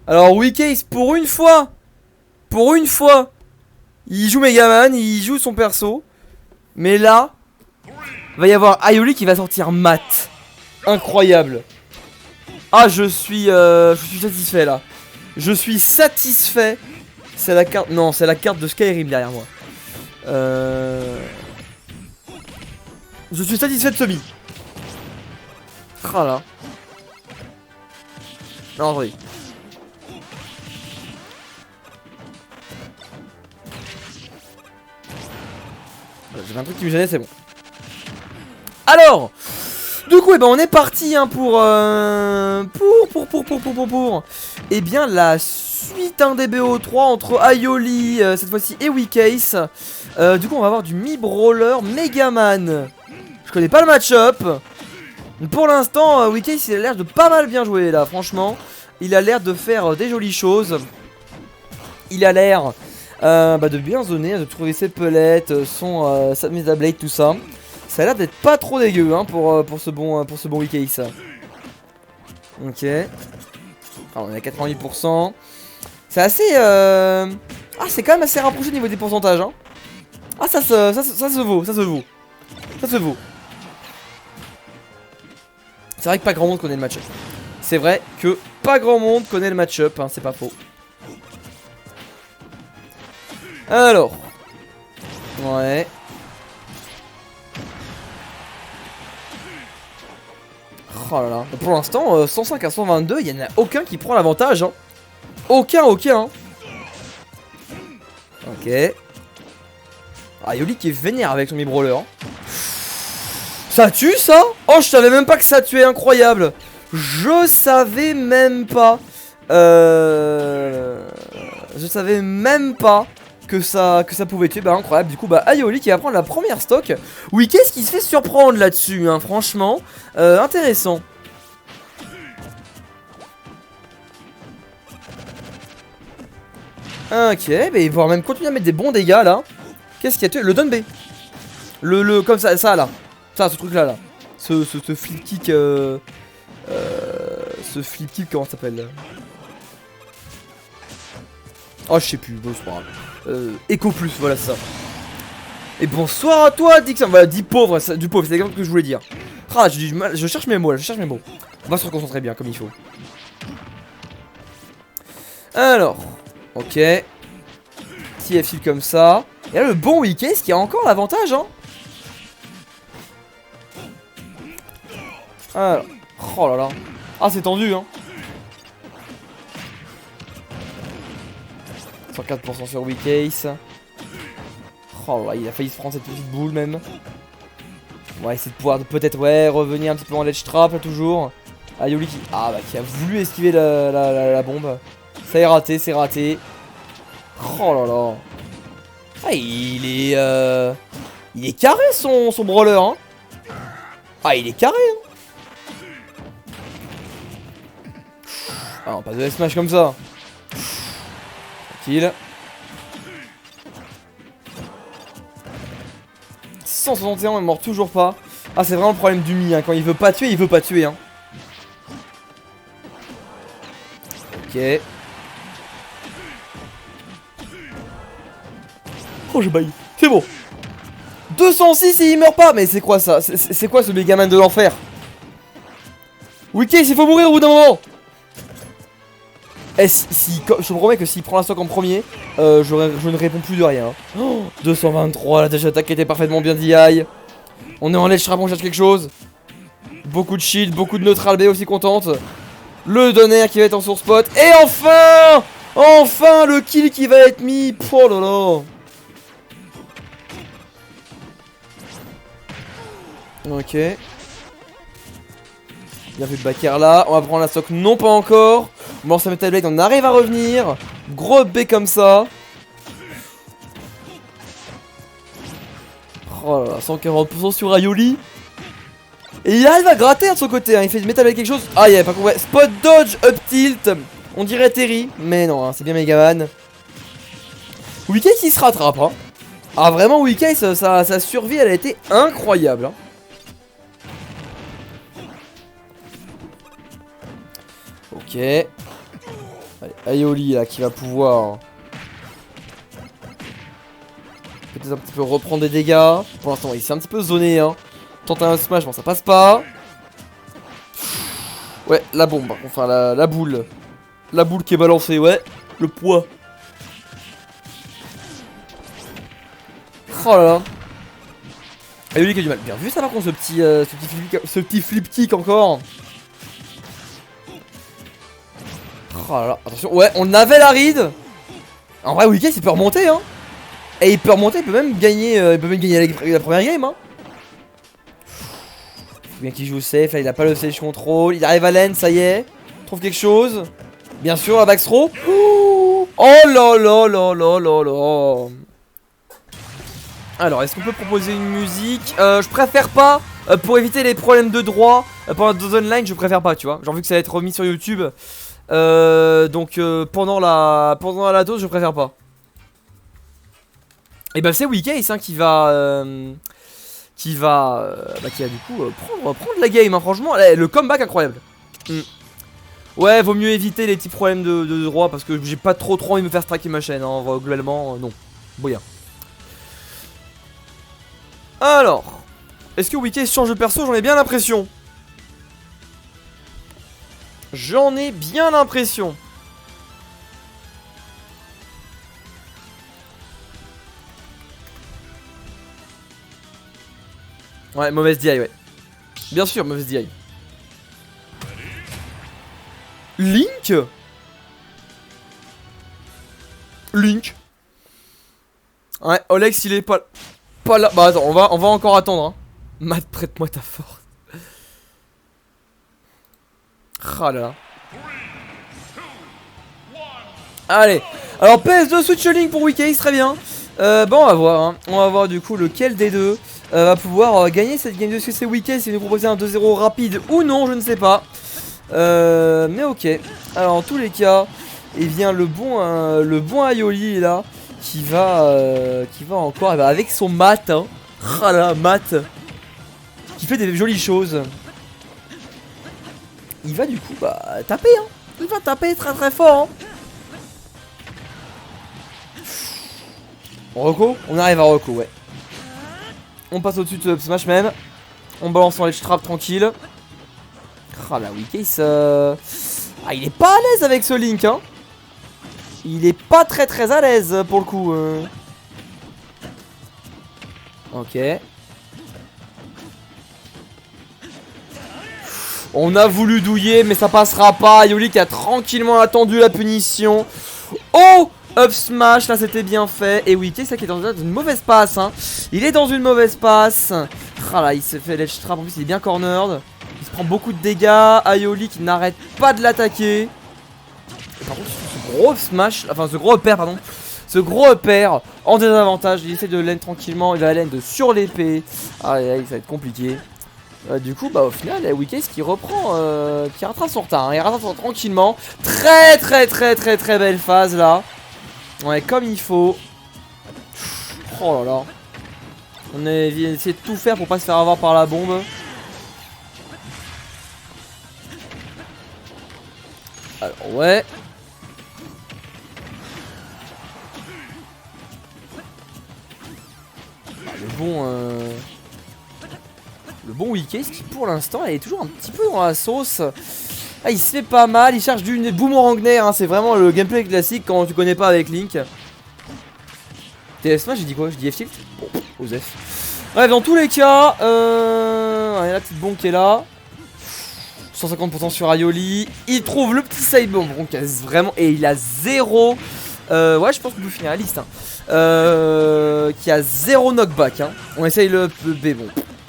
Alors Weecase, pour une fois, il joue Megaman, il joue son perso. Mais là, va y avoir Aioli qui va sortir mat. Incroyable. Ah, je suis satisfait là. Je suis satisfait. C'est la carte, non, c'est la carte de Skyrim derrière moi. Je suis satisfait de Semi. Ah là. Non, attendez. J'avais un truc qui me gênait, c'est bon. Alors, du coup, eh ben, on est parti hein, pour eh bien, la suite des BO3 entre Aioli, cette fois-ci, et Weecase. Du coup, on va avoir du Mi-Brawler Megaman. Je connais pas le match-up. Pour l'instant, Weecase, il a l'air de pas mal bien jouer, là, franchement. Il a l'air de faire des jolies choses. Il a l'air de bien zoner, de trouver ses pelettes, sa mise à blade, tout ça. Ça a l'air d'être pas trop dégueu hein, pour ce bon Weecase. Ok. Ah, on est à 88%. C'est assez ah, c'est quand même assez rapproché au niveau des pourcentages hein. Ah ça se vaut. C'est vrai que pas grand monde connaît le match-up. C'est vrai que pas grand monde connaît le match-up hein, c'est pas faux. Alors. Ouais. Oh là là. Pour l'instant, 105 à 122, il n'y en a aucun qui prend l'avantage. Hein. Aucun. Ok. Ah, Yoli qui est vénère avec son Mi-Brawler. Hein. Ça tue ça? Oh, je savais même pas que ça tuait, incroyable. Je savais même pas. Je savais même pas que ça pouvait tuer. Bah, incroyable. Du coup, bah, Aioli qui va prendre la première stock. Oui, qu'est-ce qui se fait surprendre là-dessus, hein, franchement. Intéressant. Ok, bah, il va même continuer à mettre des bons dégâts là. Qu'est-ce qu'il y a tué? Le Dunbay. Comme ça là. Ça, ce truc là. Ce flip kick. Ce flip kick, comment ça s'appelle? Oh, je sais plus, bon, c'est pas grave. Echo plus, voilà, c'est ça. Et bonsoir à toi, Dixon. Voilà, du pauvre, c'est exactement ce que je voulais dire. Ah, je cherche mes mots là, On va se reconcentrer bien, comme il faut. Alors, ok. Petit F-Field comme ça. Et là, le bon Weecase qui a encore l'avantage, hein. Alors, oh là là. Ah, c'est tendu, hein. 104% sur Weecase. Oh là, il a failli se prendre cette petite boule même. On va essayer de pouvoir peut-être revenir un petit peu en ledge trap là, toujours. Aioli qui a voulu esquiver la bombe. Ça est raté, c'est raté. Oh là là. Ah, il est carré son brawler hein. Ah, il est carré hein. Ah non, pas de smash comme ça. Tranquille. 161, on est mort toujours pas. Ah, c'est vraiment le problème du Mi, hein. Quand il veut pas tuer, il veut pas tuer, hein. Ok. Oh, je baille. C'est bon. 206 et il meurt pas. Mais c'est quoi ça? C'est quoi ce Megaman de l'enfer? Weecase, il faut mourir au bout d'un moment. Eh, je te promets que s'il prend la stock en premier, je ne réponds plus de rien. Oh, 223, la tâche d'attaque était parfaitement bien DI. On est en ledge trap, on cherche quelque chose. Beaucoup de shield, beaucoup de neutral B aussi contente. Le donner qui va être en source spot. Et enfin le kill qui va être mis. Oh là là. Ok. Bien vu de Bakar là. On va prendre la stock, non pas encore. On lance sa Metal Blade, on arrive à revenir. Gros B comme ça. Oh là là, 140% sur Aioli. Et il arrive à gratter de son côté, hein. Il fait du Metal Blade quelque chose. Ah, il y avait pas compris. Spot dodge, up tilt. On dirait Terry, mais non, hein, c'est bien Megaman. Weecase il se rattrape, hein. Ah, vraiment, Weecase, sa survie, elle a été incroyable, hein. Ok. Allez, Aioli là qui va pouvoir peut-être un petit peu reprendre des dégâts. Pour l'instant il s'est un petit peu zoné hein. Tente un smash, bon ça passe pas. Ouais, la bombe, enfin la boule. La boule qui est balancée, ouais. Le poids. Oh là là. Aioli qui a du mal. Bien vu ça par contre ce petit flip kick encore. Oh là là, attention, ouais, on avait la ride. En vrai, Weekend il peut remonter, hein. Et il peut remonter, il peut même gagner, la première game, hein. Faut bien qu'il joue safe, là il a pas le stage control. Il arrive à lane, ça y est. Trouve quelque chose. Bien sûr, la backthrow. Oh là là là là là là. Alors, est-ce qu'on peut proposer une musique? Je préfère pas, pour éviter les problèmes de droit pendant la dose online, je préfère pas, tu vois. Genre, vu que ça va être remis sur YouTube. Donc pendant la dose je préfère pas. Et bah c'est Weekase hein, qui va du coup prendre la game hein, franchement le comeback incroyable. Ouais vaut mieux éviter les petits problèmes de droit parce que j'ai pas trop envie de me faire stracker ma chaîne hein, globalement non. Boya. Alors est-ce que Weekase change de perso? J'en ai bien l'impression. J'en ai bien l'impression. Ouais, mauvaise DI, ouais. Bien sûr, mauvaise DI. Link? Link? Ouais, Olex il est pas là. Bah attends, on va encore attendre. Hein. Matt, prête-moi ta force. Ah là là. Allez, alors PS2 Switch Link pour Weekase, très bien. Bon on va voir hein. On va voir du coup lequel des deux va pouvoir gagner cette game de CC Weekase. Si nous proposer un 2-0 rapide ou non, je ne sais pas. Mais ok. Alors en tous les cas, eh bien le bon Aioli est là qui va encore avec son mat hein. Ah là, mat qui fait des jolies choses. Il va du coup taper hein. Il va taper très très fort hein. Reco, on arrive à Reco, ouais. On passe au-dessus de Smash même. On balance en ledge trap tranquille. Ah la Weekase ah il est pas à l'aise avec ce Link hein. Il est pas très à l'aise pour le coup Ok. On a voulu douiller mais ça passera pas. Aioli qui a tranquillement attendu la punition. Oh up smash, là c'était bien fait. Et Weekase ça qui est dans une mauvaise passe hein. Il est dans une mauvaise passe. Ah là il se fait ledge trap. En plus il est bien cornered. Il se prend beaucoup de dégâts. Aioli qui n'arrête pas de l'attaquer. Par contre ce gros smash, enfin ce gros upper pardon. Ce gros upper en désavantage. Il essaie de lane tranquillement. Il va lane de sur l'épée. Ah là, ça va être compliqué. Du coup au final Weekase qui reprend qui rattrape son retard hein. Il rattrape son retard tranquillement. Très belle phase là. Ouais comme il faut. Oh là là. On a essayé de tout faire pour pas se faire avoir par la bombe. Alors ouais. Le bon Weekase qui pour l'instant est toujours un petit peu dans la sauce. Ah il se fait pas mal, il cherche du boomerang hein. C'est vraiment le gameplay classique quand tu connais pas avec Link. TS j'ai dit quoi? Je dis F-tilt? Bon, Osef. Bref dans tous les cas il y a la petite bombe qui est là. 150% sur Aioli. Il trouve le petit side bomb vraiment. Et il a 0 ouais je pense qu'on peut finir la liste hein. Qui a 0 knockback hein. On essaye le B bon.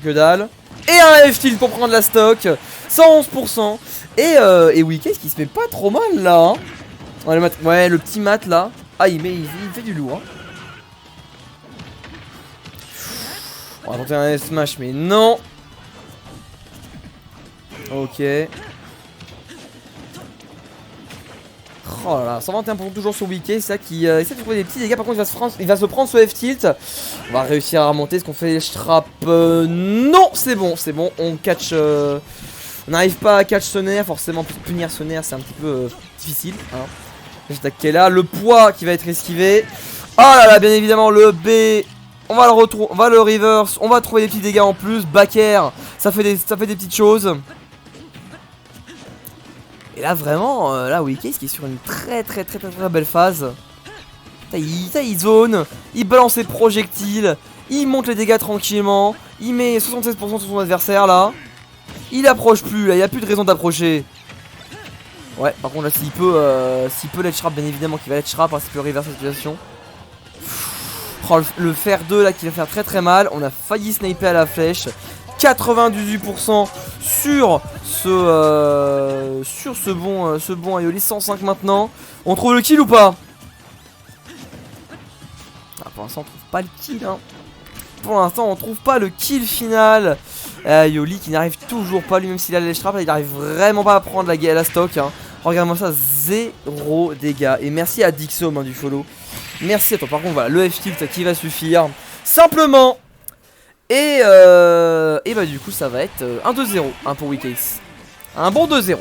Que dalle. Et un F-tilt pour prendre la stock. 111%. Et Weekase qui se met pas trop mal là hein. Ouais le petit mat là. Ah il fait du lourd hein. On va tenter un smash mais non. Ok. Oh là là, 121% toujours sur Weekase, ça qui essaie de trouver des petits dégâts. Par contre il va se prendre ce F-tilt. On va réussir à remonter. Est-ce qu'on fait les strap non, c'est bon, on catch on n'arrive pas à catch ce nerf. Forcément punir ce nerf c'est un petit peu difficile hein. J'attaque qui est là, le poids qui va être esquivé. Oh là là, bien évidemment le B. On va le retrouver, on va le reverse, on va trouver des petits dégâts en plus. Back air, ça fait des petites choses. Et là vraiment, là Weekase qui est sur une très belle phase. Il zone, il balance ses projectiles, il monte les dégâts tranquillement, il met 76% sur son adversaire là. Il approche plus, là, il n'y a plus de raison d'approcher. Ouais, par contre là s'il peut let shrap, bien évidemment qu'il va let shrap, hein, s'il peut reverse la situation. Oh, le fer 2 là qui va faire très mal. On a failli sniper à la flèche. 98% sur ce bon Aioli. 105 maintenant. On trouve le kill ou pas? Ah, pour l'instant on trouve pas le kill hein. Pour l'instant on trouve pas le kill final. Aioli qui n'arrive toujours pas, lui même s'il a les trappes, il n'arrive vraiment pas à prendre la stock hein. Regarde-moi ça, 0 dégâts. Et merci à Dixom hein, du follow. Merci à toi. Par contre voilà, le F-tilt qui va suffire simplement. Et bah du coup ça va être un 2-0 hein, pour Weekase. Un bon 2-0.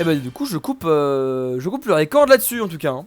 Et bah du coup je coupe le record là-dessus en tout cas hein.